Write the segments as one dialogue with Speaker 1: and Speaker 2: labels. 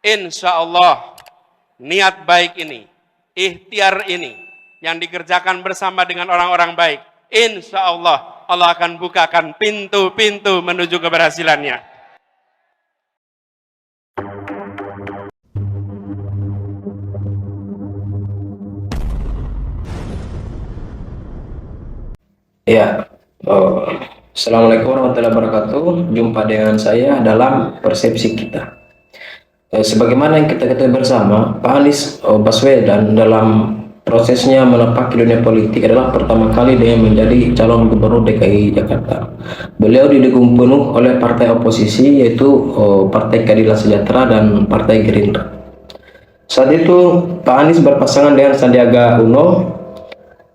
Speaker 1: Insya Allah niat baik ini, ikhtiar ini yang dikerjakan bersama dengan orang-orang baik, insya Allah Allah akan bukakan pintu-pintu menuju keberhasilannya.
Speaker 2: Ya, Assalamualaikum warahmatullahi wabarakatuh. Jumpa dengan saya dalam persepsi kita. Sebagaimana yang kita ketahui bersama, Pak Anies Baswedan dalam prosesnya menapaki dunia politik adalah pertama kali dia menjadi calon gubernur DKI Jakarta. Beliau didukung penuh oleh partai oposisi, yaitu Partai Keadilan Sejahtera dan Partai Gerindra. Saat itu Pak Anies berpasangan dengan Sandiaga Uno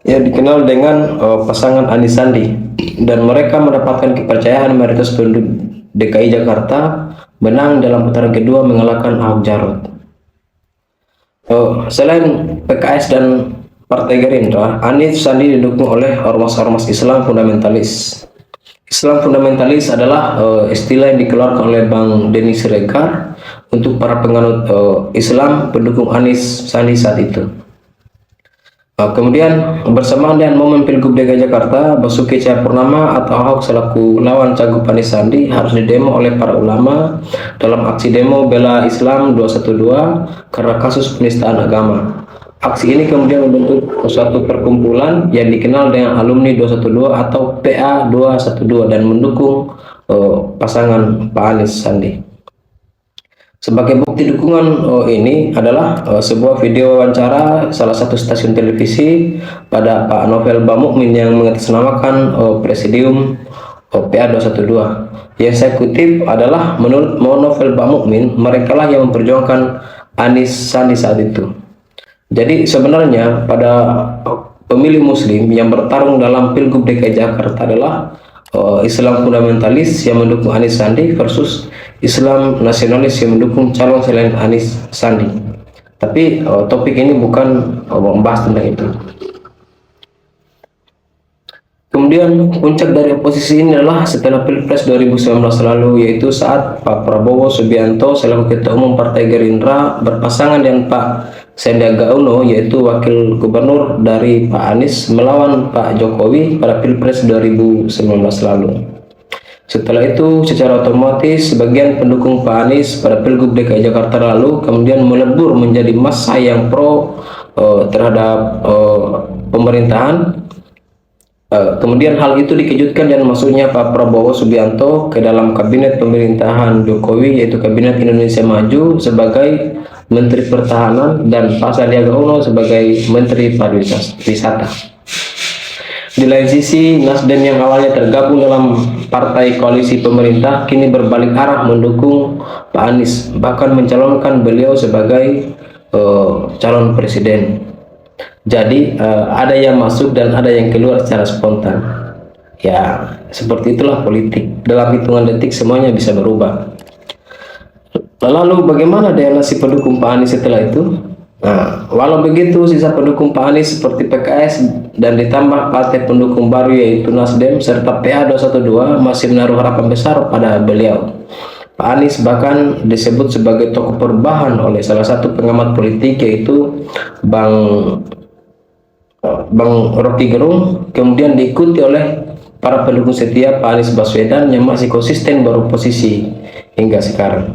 Speaker 2: yang dikenal dengan pasangan Anies Sandi, dan mereka mendapatkan kepercayaan mayoritas penduduk DKI Jakarta, menang dalam putaran kedua mengalahkan Ahok Jarot. Selain PKS dan Partai Gerindra, Anies Sandi didukung oleh ormas-ormas Islam fundamentalis. Islam fundamentalis adalah istilah yang dikeluarkan oleh Bang Denny Siregar untuk para penganut Islam pendukung Anies Sandi saat itu. Kemudian bersamaan dengan momen Pilgub DKI Jakarta, Basuki Cahayapurnama atau Ahok selaku lawan cagup Anies Sandi harus didemo oleh para ulama dalam aksi demo Bela Islam 212 karena kasus penistaan agama. Aksi ini kemudian membentuk suatu perkumpulan yang dikenal dengan Alumni 212 atau PA 212 dan mendukung pasangan Pak Anies Sandi. Sebagai bukti dukungan ini adalah sebuah video wawancara salah satu stasiun televisi pada Pak Novel Bamukmin yang mengatasnamakan Presidium PA 212. Yang saya kutip adalah, menurut Novel Bamukmin, mereka lah yang memperjuangkan Anies Sandi saat itu. Jadi sebenarnya pada pemilih Muslim yang bertarung dalam Pilgub DKI Jakarta adalah Islam fundamentalis yang mendukung Anies Sandi versus Islam nasionalis yang mendukung calon selain Anies Sandi. Tapi topik ini bukan membahas tentang itu. Kemudian puncak dari oposisi ini adalah setelah Pilpres 2019 lalu, yaitu saat Pak Prabowo Subianto selaku Ketua Umum Partai Gerindra berpasangan dengan Pak Sandiaga Uno, yaitu Wakil Gubernur dari Pak Anies, melawan Pak Jokowi pada Pilpres 2019 lalu. Setelah itu secara otomatis sebagian pendukung Pak Anies pada Pilgub DKI Jakarta lalu kemudian melebur menjadi massa yang pro terhadap pemerintahan. Kemudian hal itu dikejutkan dan masuknya Pak Prabowo Subianto ke dalam kabinet pemerintahan Jokowi, yaitu Kabinet Indonesia Maju sebagai Menteri Pertahanan dan Pak Sandiaga Uno sebagai Menteri Pariwisata. Di lain sisi, Nasdem yang awalnya tergabung dalam partai koalisi pemerintah kini berbalik arah mendukung Pak Anies, bahkan mencalonkan beliau sebagai calon presiden. Jadi ada yang masuk dan ada yang keluar secara spontan. Ya, seperti itulah politik. Dalam hitungan detik semuanya bisa berubah. Lalu bagaimana dengan nasib pendukung Pak Anies setelah itu? Nah, walau begitu, sisa pendukung Pak Anies seperti PKS dan ditambah partai pendukung baru yaitu Nasdem serta PA 212 masih menaruh harapan besar pada beliau. Pak Anies bahkan disebut sebagai tokoh perubahan oleh salah satu pengamat politik yaitu Bang Rocky Gerung, kemudian diikuti oleh para pendukung setia Pak Anies Baswedan yang masih konsisten beroposisi hingga sekarang.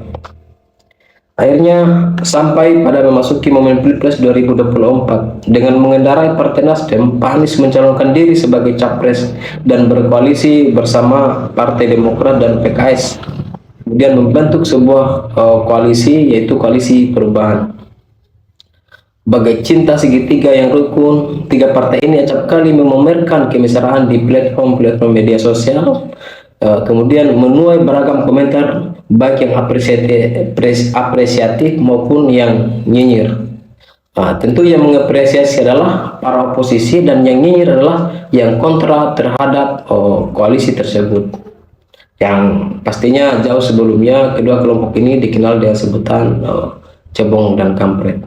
Speaker 2: Akhirnya sampai pada memasuki momen Pilpres 2024 dengan mengendarai Partai Nasdem, Pak Anies mencalonkan diri sebagai capres dan berkoalisi bersama Partai Demokrat dan PKS. Kemudian membentuk sebuah koalisi yaitu Koalisi Perubahan. Bagai cinta segitiga yang rukun, tiga partai ini acap kali memamerkan kemesraan di platform media sosial. Kemudian menuai beragam komentar baik yang apresiatif maupun yang nyinyir. Tentu yang mengapresiasi adalah para oposisi dan yang nyinyir adalah yang kontra terhadap koalisi tersebut. Yang pastinya jauh sebelumnya kedua kelompok ini dikenal dengan sebutan cebong dan kampret.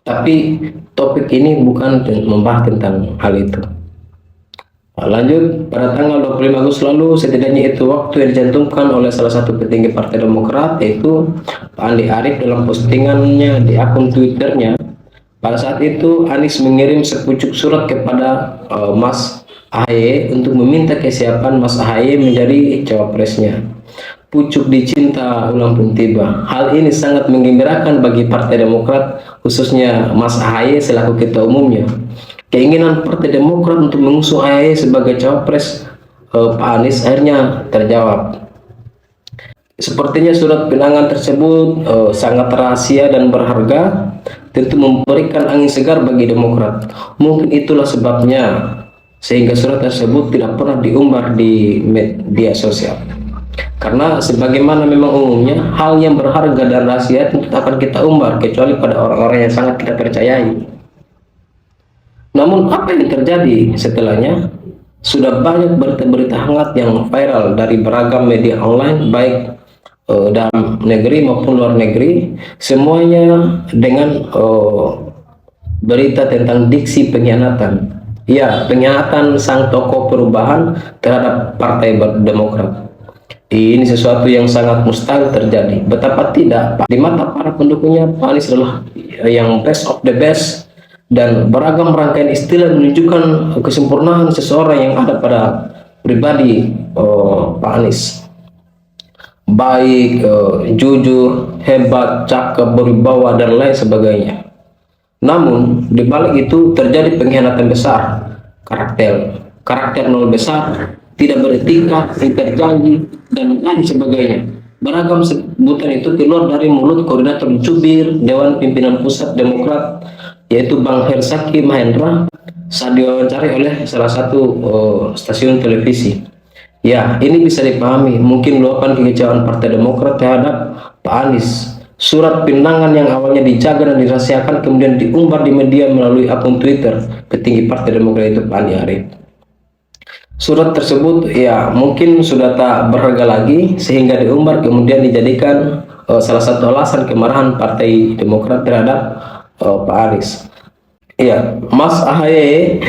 Speaker 2: Tapi topik ini bukan membahas tentang hal itu. Lanjut, pada tanggal 25 Agustus lalu, setidaknya itu waktu yang dicantumkan oleh salah satu petinggi Partai Demokrat, yaitu Pak Andi Arief dalam postingannya di akun Twitternya. Pada saat itu, Anies mengirim sepucuk surat kepada Mas AHY untuk meminta kesiapan Mas AHY menjadi cawapresnya. Pucuk dicinta ulang pun tiba. Hal ini sangat menggembirakan bagi Partai Demokrat, khususnya Mas AHY selaku ketua umumnya. Keinginan Partai Demokrat untuk mengusung AHY sebagai cawapres Pak Anies akhirnya terjawab. Sepertinya surat pinangan tersebut sangat rahasia dan berharga, tentu memberikan angin segar bagi Demokrat. Mungkin itulah sebabnya sehingga surat tersebut tidak pernah diumbar di media sosial. Karena sebagaimana memang umumnya, hal yang berharga dan rahasia tentu akan kita umbar kecuali pada orang-orang yang sangat kita percayai. Namun apa yang terjadi setelahnya? Sudah banyak berita-berita hangat yang viral dari beragam media online, baik dalam negeri maupun luar negeri, semuanya dengan berita tentang diksi pengkhianatan. Ya, pengkhianatan sang tokoh perubahan terhadap Partai Demokrat. Ini sesuatu yang sangat mustahil terjadi. Betapa tidak, di mata para pendukungnya, Pak Anies adalah yang best of the best, dan beragam rangkaian istilah menunjukkan kesempurnaan seseorang yang ada pada pribadi Pak Anies. Baik, jujur, hebat, cakep, berwibawa, dan lain sebagainya. Namun, di balik itu terjadi pengkhianatan besar, karakter nol besar, tidak beretika, ingkar janji, dan lain sebagainya. Beragam sebutan itu keluar dari mulut koordinator jubir Dewan Pimpinan Pusat Demokrat, yaitu Bang Hersaki Mahendra, saat diwawancari oleh salah satu stasiun televisi. Ya, ini bisa dipahami, mungkin luapan kekecewaan Partai Demokrat terhadap Pak Anies. Surat pinangan yang awalnya dijaga dan dirahasiakan kemudian diumbar di media melalui akun Twitter petinggi Partai Demokrat itu Pak Andi Arief. Surat tersebut ya mungkin sudah tak berharga lagi sehingga diumbar kemudian dijadikan salah satu alasan kemarahan Partai Demokrat terhadap Pak Anies. Ya, Mas AHY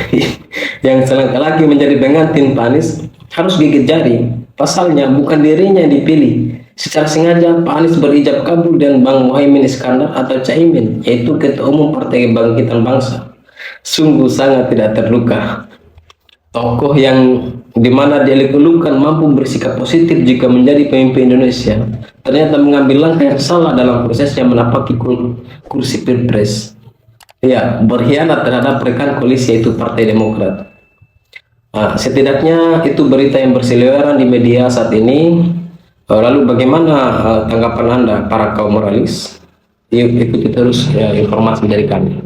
Speaker 2: yang selangkah lagi menjadi pengantin Pak Anies harus gigit jari. Pasalnya bukan dirinya yang dipilih. Secara sengaja Pak Anies berijab kabul dan Bang Muhaimin Iskandar atau Caimin, yaitu Ketua Umum Partai Kebangkitan Bangsa. Sungguh sangat tidak terluka. Tokoh yang dimana dieluk-elukan mampu bersikap positif jika menjadi pemimpin Indonesia, ternyata mengambil langkah yang salah dalam prosesnya menapaki kursi Pilpres. Ya, berkhianat terhadap rekan koalisi yaitu Partai Demokrat. Nah, setidaknya itu berita yang berseliweran di media saat ini. Lalu bagaimana tanggapan Anda para kaum moralis? Yuk ikuti terus informasi dari kami.